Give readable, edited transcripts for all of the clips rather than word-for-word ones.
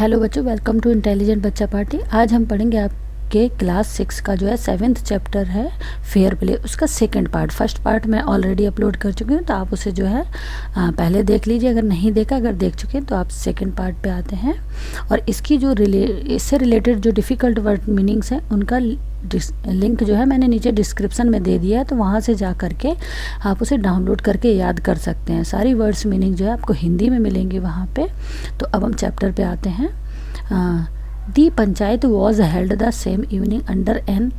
Hello बच्चों, welcome to intelligent बच्चा party. आज हम पढ़ेंगे आपके क्लास 6 का जो है 7th चैप्टर है फेयर प्ले, उसका सेकंड पार्ट। फर्स्ट पार्ट मैं ऑलरेडी अपलोड कर चुकी हूँ, तो आप उसे जो है पहले देख लीजिए। अगर नहीं देखा, अगर देख चुके हैं तो आप सेकंड पार्ट पे आते हैं। और इसकी जो इससे रिलेटेड जो डिफ़िकल्ट वर्ड मीनिंग्स हैं उनका लिंक जो है मैंने नीचे डिस्क्रिप्शन में दे दिया है, तो वहाँ से जा करके आप उसे डाउनलोड करके याद कर सकते हैं। सारी वर्ड्स मीनिंग जो है आपको हिंदी में मिलेंगी वहाँ पे। तो अब हम चैप्टर पे आते हैं। The panchayat was held the same evening under an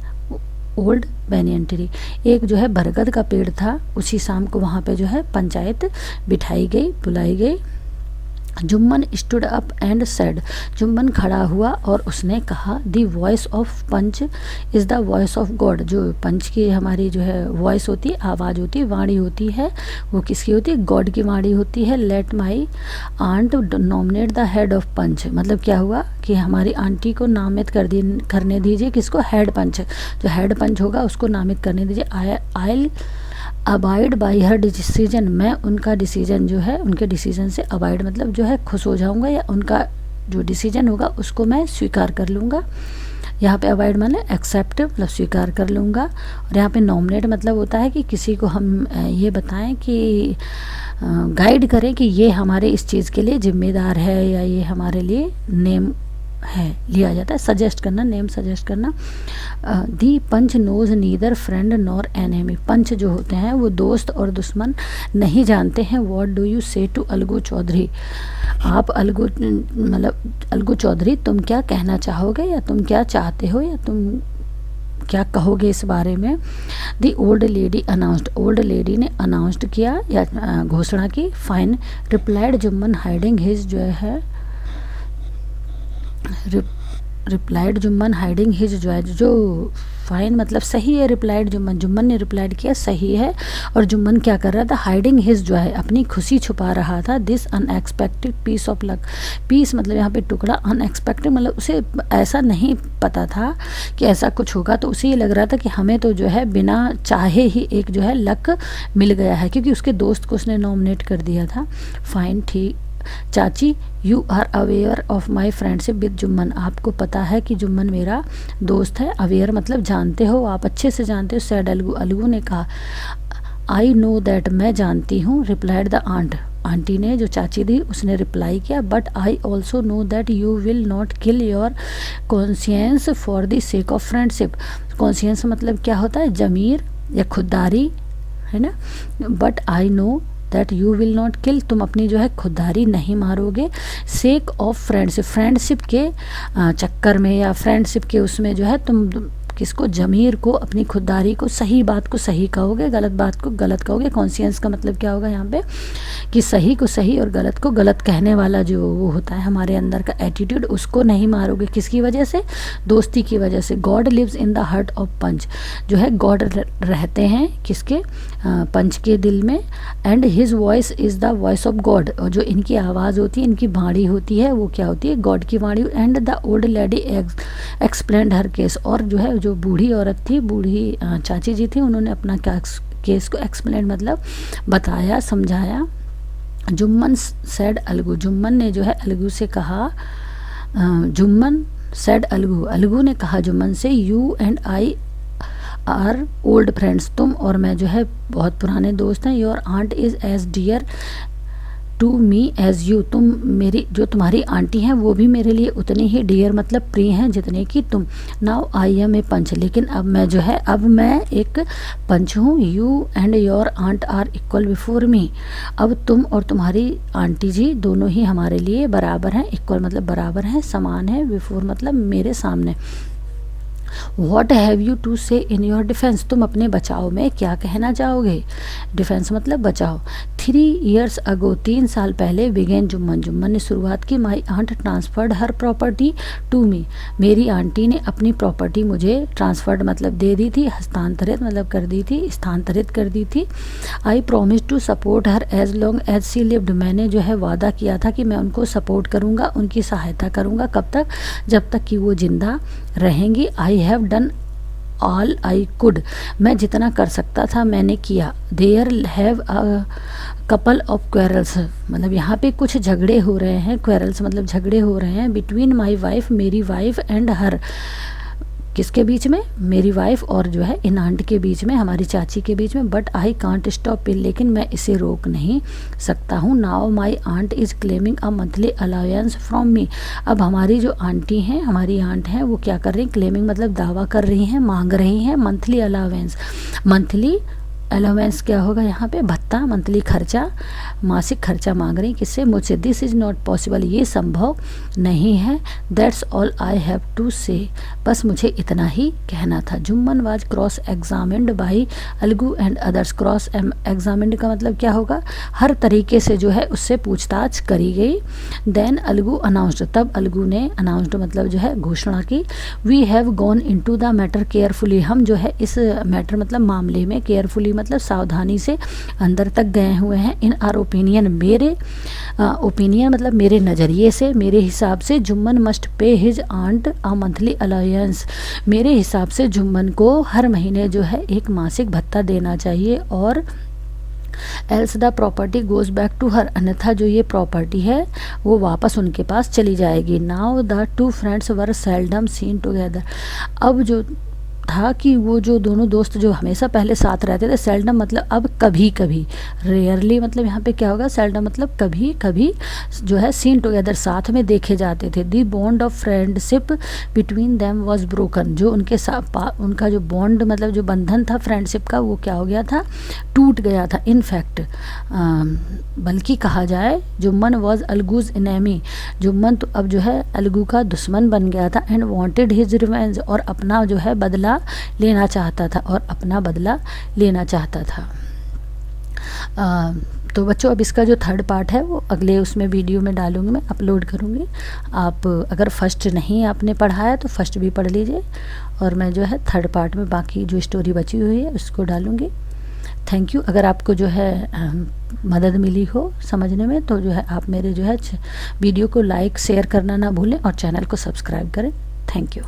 old banyan tree. एक जो है बरगद का पेड़ था, उसी शाम को वहाँ पे जो है पंचायत बिठाई गई, बुलाई गई। Jumman stood up and said, Jumman खड़ा हुआ और उसने कहा, the voice of panch is the voice of God. जो पंच की हमारी जो है वॉइस होती है, आवाज़ होती है, वाणी होती है, वो किसकी होती है? गॉड की वाणी होती है। Let my aunt nominate the head of panch. मतलब क्या हुआ कि हमारी आंटी को नामित करने दीजिए, किसको? हेड पंच। जो हेड पंच होगा उसको नामित करने दीजिए। आई अबाइड बाई हर डिसीजन, मैं उनका डिसीजन जो है, उनके डिसीजन से अबाइड मतलब जो है खुश हो जाऊंगा, या उनका जो डिसीजन होगा उसको मैं स्वीकार कर लूँगा। यहाँ पे अबाइड माने एक्सेप्ट मतलब स्वीकार कर लूँगा। और यहाँ पे नॉमिनेट मतलब होता है कि किसी को हम ये बताएं कि गाइड करें कि ये हमारे इस चीज़ के लिए जिम्मेदार है, या ये हमारे लिए नेम है, लिया जाता है। सजेस्ट करना, नेम सजेस्ट करना। The panch knows neither friend nor enemy. Panch जो होते हैं वो दोस्त और दुश्मन नहीं जानते हैं। व्हाट डू यू से टू अलगू चौधरी। आप अलगू चौधरी, तुम क्या कहना चाहोगे, या तुम क्या चाहते हो, या तुम क्या कहोगे इस बारे में? The old lady announced, old lady ने अनाउंस्ड किया या घोषणा की। Fine replied Jumman hiding his जो है रिप्लाइड जुम्मन हाइडिंग हिज जो है, जो फाइन मतलब सही है। रिप्लाइड जुम्मन, जुम्मन ने रिप्लाइड किया सही है। और जुम्मन क्या कर रहा था? हाइडिंग हिज जो है अपनी खुशी छुपा रहा था। This unexpected piece of luck, piece मतलब यहाँ पे टुकड़ा, अनएक्सपेक्टेड मतलब उसे ऐसा नहीं पता था कि ऐसा कुछ होगा, तो उसे ये लग रहा था कि हमें तो जो है बिना चाहे ही एक जो है लक मिल गया है, क्योंकि उसके दोस्त को उसने नॉमिनेट कर दिया था। फाइन, ठीक चाची, you are aware of my friendship with Jumman. आपको पता है कि जुम्मन मेरा दोस्त है। अवेयर मतलब जानते हो, आप अच्छे से जानते हो। सैड अलगू, अलगू ने कहा, आई नो दैट, मैं जानती हूँ। रिप्लाइड द आंट, आंटी ने जो चाची थी उसने रिप्लाई किया। But I also know that you will not kill your conscience for the sake of friendship. Conscience मतलब क्या होता है? जमीर या खुददारी, है ना। But I know that you will not kill, तुम अपनी जो है खुददारी नहीं मारोगे। सेक ऑफ फ्रेंडशिप, फ्रेंडशिप के चक्कर में या फ्रेंडशिप के उसमें जो है तुम किसको? जमीर को, अपनी खुददारी को, सही बात को सही कहोगे, गलत बात को गलत कहोगे। कॉन्शियंस का मतलब क्या होगा यहाँ पे? कि सही को सही और गलत को गलत कहने वाला जो वो होता है हमारे अंदर का एटीट्यूड, उसको नहीं मारोगे। किसकी वजह से? दोस्ती की वजह से। God lives in the heart of panch, जो है गॉड रहते हैं किसके? पंच के दिल में। And his voice is the voice of God, और जो इनकी आवाज़ होती है, इनकी वाणी होती है, वो क्या होती है? गॉड की वाणी। And the old lady explained her case, और जो है जो बूढ़ी औरत थी, बूढ़ी चाची जी थी, उन्होंने अपना केस को एक्सप्लेन मतलब बताया, समझाया। जुम्मन सैड अलगू, जुम्मन ने जो है अलगू से कहा, जुम्मन सैड अलगू, अलगू ने कहा जुम्मन से, you and I are old friends, तुम और मैं जो है बहुत पुराने दोस्त हैं। Your aunt is as dear to me as you, तुम मेरी जो तुम्हारी आंटी हैं वो भी मेरे लिए उतनी ही डियर मतलब प्रिय हैं जितने कि तुम। नाउ आई एम ए पंच, लेकिन अब मैं जो है, अब मैं एक पंच हूँ। You and your aunt are equal before me, अब तुम और तुम्हारी आंटी जी दोनों ही हमारे लिए बराबर हैं। इक्वल मतलब बराबर हैं, समान है। बिफोर मतलब मेरे सामने। वॉट हैव यू टू से इन योर डिफेंस, तुम अपने बचाव में क्या कहना चाहोगे? डिफेंस मतलब बचाव। 3 years अगो, 3 साल पहले, बिगेन जुम्मन, जुम्मन ने शुरुआत की। My aunt transferred her property to me, मेरी आंटी ने अपनी प्रॉपर्टी मुझे ट्रांसफर्ड मतलब दे दी थी, हस्तांतरित मतलब कर दी थी, स्थानांतरित कर दी थी। I promise to support her as long as she lived, मैंने जो है वादा किया था कि मैं उनको सपोर्ट करूँगा, उनकी सहायता करूँगा। कब तक? जब तक कि वो जिंदा रहेंगी। I have done all I could, मैं जितना कर सकता था मैंने किया। There have a couple of quarrels, मतलब यहाँ पे कुछ झगड़े हो रहे हैं, क्वेरल्स मतलब झगड़े हो रहे हैं, बिटवीन माई वाइफ, मेरी वाइफ, एंड हर, किसके बीच में, मेरी वाइफ और जो है इन आंट के बीच में, हमारी चाची के बीच में। But I can't stop it, लेकिन मैं इसे रोक नहीं सकता हूँ। Now my aunt is claiming a monthly allowance from me, अब हमारी जो आंटी हैं, हमारी आंट हैं, वो क्या कर रही हैं, क्लेमिंग मतलब दावा कर रही हैं, मांग रही हैं मंथली अलाउंस। मंथली अलाउंस क्या होगा यहाँ पे, भत्ता, मंथली खर्चा, मासिक खर्चा मांग रही किससे, मुझसे। दिस इज़ नॉट पॉसिबल, ये संभव नहीं है। That's all I have to say, बस मुझे इतना ही कहना था। Jumman was cross examined by Algu and others, cross examined का मतलब क्या होगा, हर तरीके से जो है उससे पूछताछ करी गई। देन अलगू अनाउंस्ड, तब अलगू ने अनाउंस्ड मतलब जो है घोषणा की। We have gone into the matter carefully, हम जो है इस मैटर मतलब मामले में केयरफुली मतलब सावधानी से अंदर तक गए हुए हैं। इन आर ओपिनियन, मेरे ओपिनियन मतलब मेरे नज़रिए से, मेरे हिसाब से, Jumman must pay his aunt a monthly allowance, मेरे हिसाब से जुम्मन को हर महीने जो है एक मासिक भत्ता देना चाहिए। Or else the property goes back to her, अन्यथा जो ये प्रॉपर्टी है वो वापस उनके पास चली जाएगी। Now the two friends were seldom seen together, अब जो था कि वो जो दोनों दोस्त जो हमेशा पहले साथ रहते थे, सेल्डम मतलब अब कभी कभी, रेयरली मतलब यहाँ पे क्या होगा, सेल्डम मतलब कभी कभी जो है, सीन टुगेदर साथ में देखे जाते थे। The bond of friendship between them was broken, जो उनके साथ उनका जो बॉन्ड मतलब जो बंधन था फ्रेंडशिप का, वो क्या हो गया था, टूट गया था। इनफैक्ट बल्कि कहा जाए, जुम्मन वॉज अलगूज इनेमी, जुम्मन तो अब जो है अलगू का दुश्मन बन गया था। एंड वॉन्टेड हिज रिवेंज, और अपना जो है बदला लेना चाहता था, और अपना बदला लेना चाहता था। तो बच्चों अब इसका जो थर्ड पार्ट है वो अगले उसमें वीडियो में डालूंगी, मैं अपलोड करूँगी। आप अगर फर्स्ट नहीं आपने पढ़ा है तो फर्स्ट भी पढ़ लीजिए, और मैं जो है थर्ड पार्ट में बाकी जो स्टोरी बची हुई है उसको डालूँगी। Thank you. अगर आपको जो है मदद मिली हो समझने में, तो जो है आप मेरे जो है वीडियो को लाइक शेयर करना ना भूलें, और चैनल को सब्सक्राइब करें। Thank you.